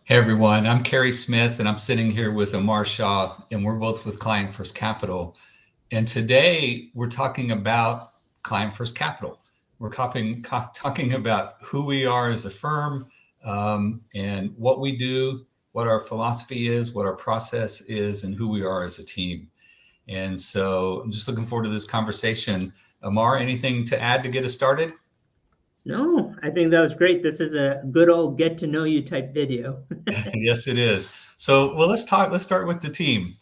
Hey everyone, I'm Cary Smith and I'm sitting here with Amar Shah, and we're both with Client First Capital. And today we're talking about Client First Capital. We're talking about who we are as a firm, and what we do, what our philosophy is, what our process is, and who we are as a team. And so I'm just looking forward to this conversation. Amar, anything to add to get us started? No, I think that was great. This is a good old get to know you type video. Yes, it is. So, well, let's talk. Let's start with the team.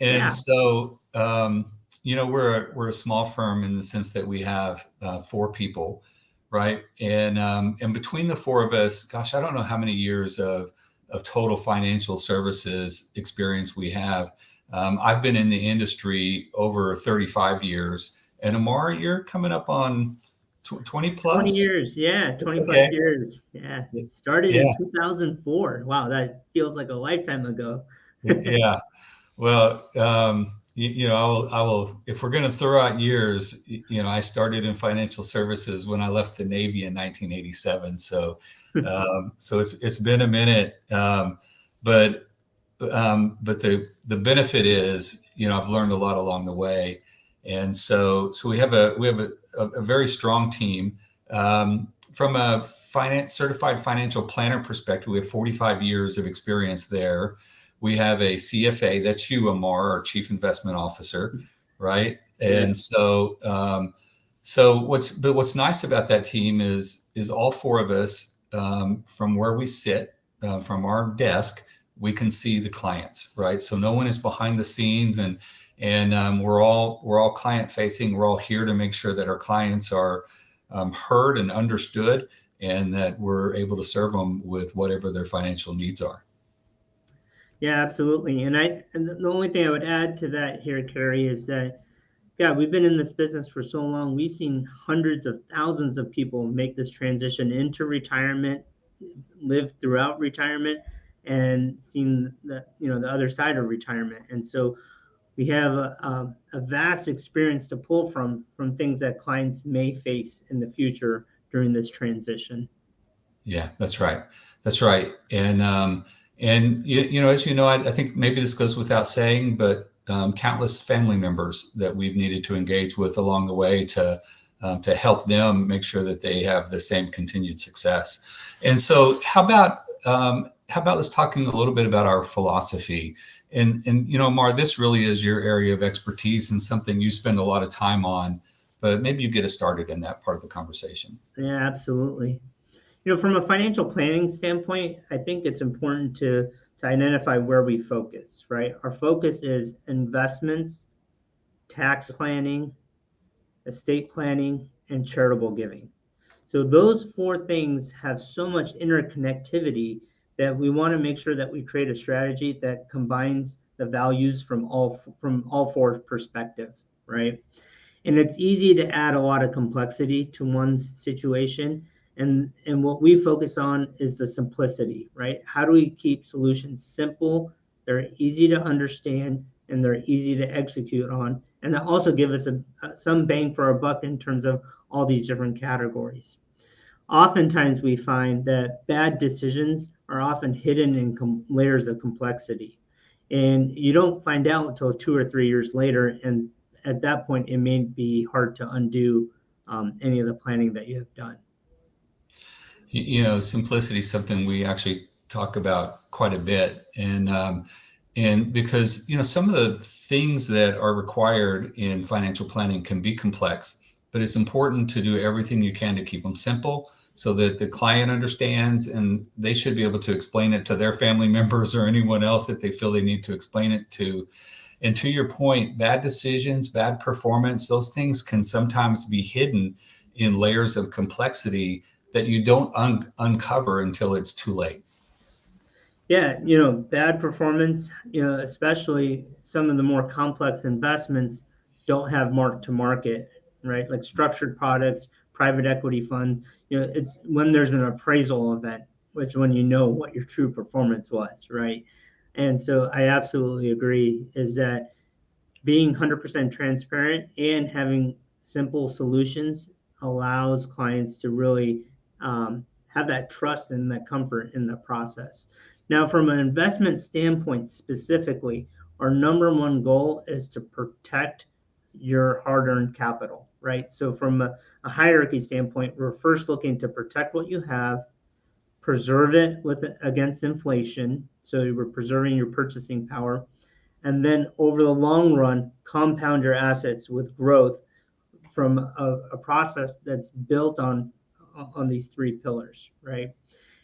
And Yeah. so, we're a small firm in the sense that we have four people, right? And between the four of us, gosh, I don't know how many years of total financial services experience we have. I've been in the industry over 35 years, and Amar, you're coming up on 20 20 plus. years. Yeah. 20 plus Okay. years. Yeah. Started Yeah. in 2004. Wow. That feels like a lifetime ago. Yeah. Well, I will, if we're going to throw out years, I started in financial services when I left the Navy in 1987. So it's been a minute. But, but the benefit is, I've learned a lot along the way. And so we have a very strong team. From a certified financial planner perspective, we have 45 years of experience there. We have a CFA, that's you, Amar, our Chief Investment Officer, right? Yeah. And what's nice about that team is all four of us, from where we sit, from our desk, we can see the clients, right? So no one is behind the scenes, and we're all client facing. We're all here to make sure that our clients are heard and understood, and that we're able to serve them with whatever their financial needs are. Yeah, absolutely. And the only thing I would add to that here, Carrie, is that yeah, we've been in this business for so long. We've seen hundreds of thousands of people make this transition into retirement, live throughout retirement, and seen the other side of retirement. And so we have a vast experience to pull from things that clients may face in the future during this transition. Yeah, that's right. That's right. And as you know, I think maybe this goes without saying, but countless family members that we've needed to engage with along the way to help them make sure that they have the same continued success. And so, how about let's talking a little bit about our philosophy. And Mar, this really is your area of expertise and something you spend a lot of time on. But maybe you get us started in that part of the conversation. Yeah, absolutely. From a financial planning standpoint, I think it's important to identify where we focus, right? Our focus is investments, tax planning, estate planning, and charitable giving. So those four things have so much interconnectivity that we want to make sure that we create a strategy that combines the values from all four perspective, right? And it's easy to add a lot of complexity to one's situation. And what we focus on is the simplicity, right? How do we keep solutions simple, they're easy to understand, and they're easy to execute on, and that also give us some bang for our buck in terms of all these different categories. Oftentimes we find that bad decisions are often hidden in layers of complexity, and you don't find out until 2 or 3 years later, and at that point it may be hard to undo any of the planning that you have done. Simplicity is something we actually talk about quite a bit, and because some of the things that are required in financial planning can be complex, but it's important to do everything you can to keep them simple so that the client understands, and they should be able to explain it to their family members or anyone else that they feel they need to explain it to. And to your point, bad decisions, bad performance, those things can sometimes be hidden in layers of complexity that you don't uncover until it's too late. Yeah, bad performance, especially some of the more complex investments don't have mark to market, right? Like structured products, private equity funds, it's when there's an appraisal event, which is when you know what your true performance was, right? And so I absolutely agree is that being 100% transparent and having simple solutions allows clients to really have that trust and that comfort in the process. Now, from an investment standpoint specifically, our number one goal is to protect your hard-earned capital, right? So from a hierarchy standpoint, we're first looking to protect what you have, preserve it against inflation, so we're preserving your purchasing power, and then over the long run, compound your assets with growth from a process that's built on these three pillars, right?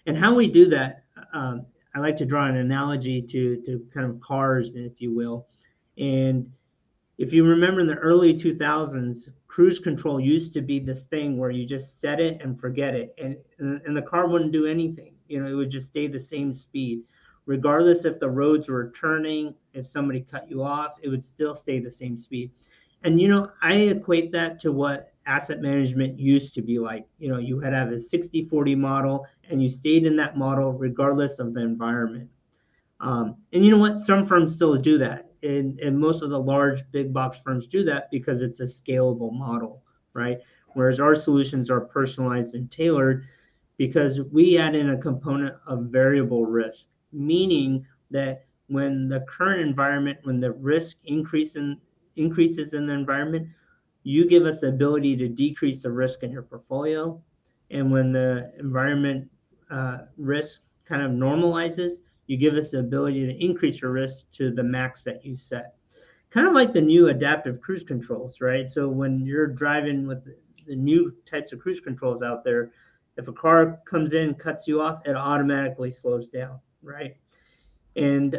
And how we do that, I like to draw an analogy to kind of cars, if you will. And if you remember in the early 2000s, cruise control used to be this thing where you just set it and forget it, and the car wouldn't do anything. It would just stay the same speed, regardless if the roads were turning, if somebody cut you off, it would still stay the same speed. And I equate that to what asset management used to be like. You had to have a 60-40 model, and you stayed in that model regardless of the environment. And you know what? Some firms still do that. And most of the large big box firms do that because it's a scalable model, right? Whereas our solutions are personalized and tailored because we add in a component of variable risk, meaning that when the current environment, when the risk increases in the environment, you give us the ability to decrease the risk in your portfolio. And when the environment risk kind of normalizes, you give us the ability to increase your risk to the max that you set. Kind of like the new adaptive cruise controls, right? So when you're driving with the new types of cruise controls out there, if a car comes in, cuts you off, it automatically slows down, right? And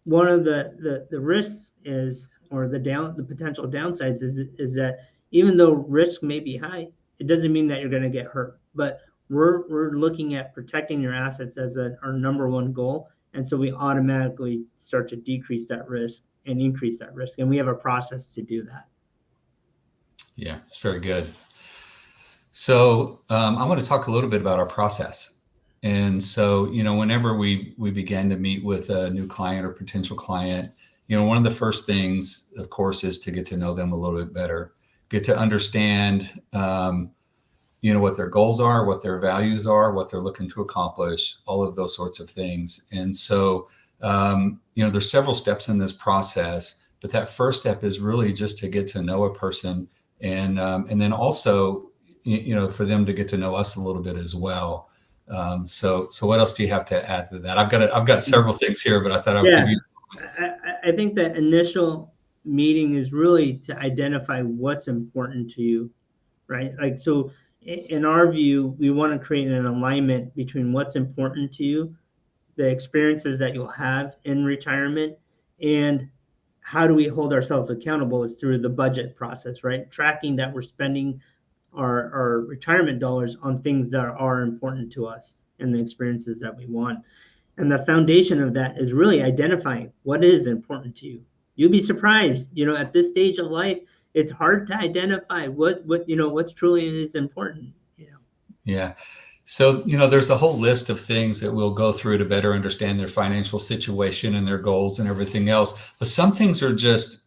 one of the risks is, or the potential downsides is that even though risk may be high, it doesn't mean that you're going to get hurt. But we're looking at protecting your assets as our number one goal, and so we automatically start to decrease that risk and increase that risk, and we have a process to do that. Yeah, it's very good. So I want to talk a little bit about our process. And so, whenever we begin to meet with a new client or potential client, one of the first things, of course, is to get to know them a little bit better, get to understand, what their goals are, what their values are, what they're looking to accomplish, all of those sorts of things. And so, there's several steps in this process, but that first step is really just to get to know a person, and then also, for them to get to know us a little bit as well. So what else do you have to add to that? I've got several things here, but I thought I would give you. I think the initial meeting is really to identify what's important to you, right? Like, so in our view, we want to create an alignment between what's important to you, the experiences that you'll have in retirement, and how do we hold ourselves accountable is through the budget process, right? Tracking that we're spending our retirement dollars on things that are important to us and the experiences that we want. And the foundation of that is really identifying what is important to you. You'll be surprised, at this stage of life, it's hard to identify what's truly is important. Yeah. So, there's a whole list of things that we'll go through to better understand their financial situation and their goals and everything else. But some things are just,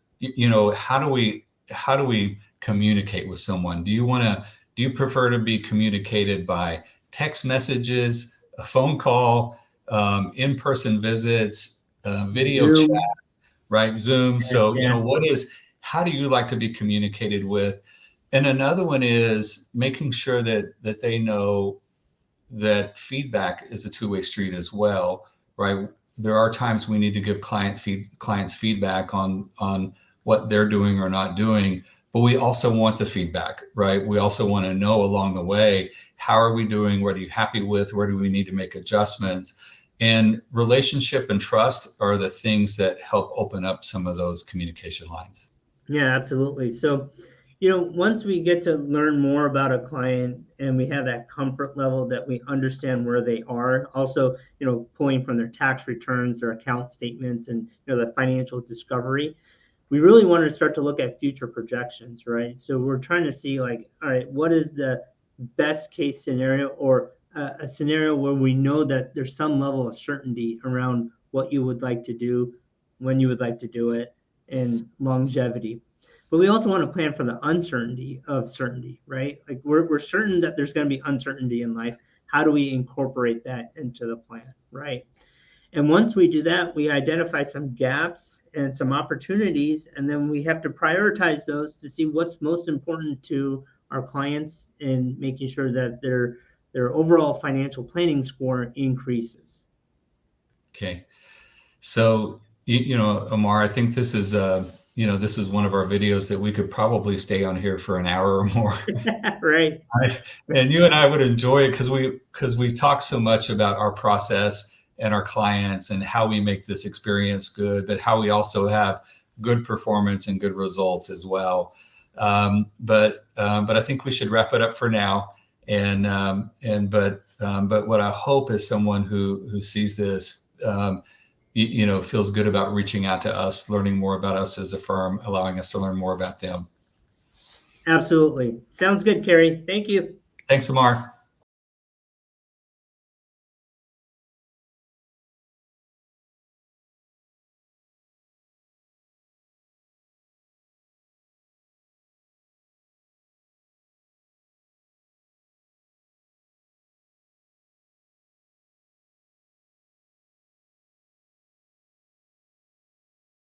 how do we communicate with someone? Do you prefer to be communicated by text messages, a phone call, in-person visits, video Zoom. chat, right? Zoom. So, Yeah. how do you like to be communicated with? And another one is making sure that they know that feedback is a two-way street as well, right? There are times we need to give clients feedback on what they're doing or not doing, but we also want the feedback, right? We also want to know along the way, how are we doing? What are you happy with? Where do we need to make adjustments? And relationship and trust are the things that help open up some of those communication lines. Yeah, absolutely. So, once we get to learn more about a client and we have that comfort level that we understand where they are, also, pulling from their tax returns, their account statements, and, the financial discovery, we really want to start to look at future projections, right? So we're trying to see, like, all right, what is the best case scenario, or a scenario where we know that there's some level of certainty around what you would like to do, when you would like to do it, and longevity. But we also want to plan for the uncertainty of certainty, right? Like, we're certain that there's going to be uncertainty in life. How do we incorporate that into the plan, right? And once we do that, we identify some gaps and some opportunities, and then we have to prioritize those to see what's most important to our clients and making sure that their overall financial planning score increases. Okay. So, Amar, I think this is, this is one of our videos that we could probably stay on here for an hour or more. Right. And you and I would enjoy it because we talk so much about our process and our clients and how we make this experience good, but how we also have good performance and good results as well. But I think we should wrap it up for now. But what I hope is someone who sees this, feels good about reaching out to us, learning more about us as a firm, allowing us to learn more about them. Absolutely. Sounds good, Cary. Thank you. Thanks, Amar.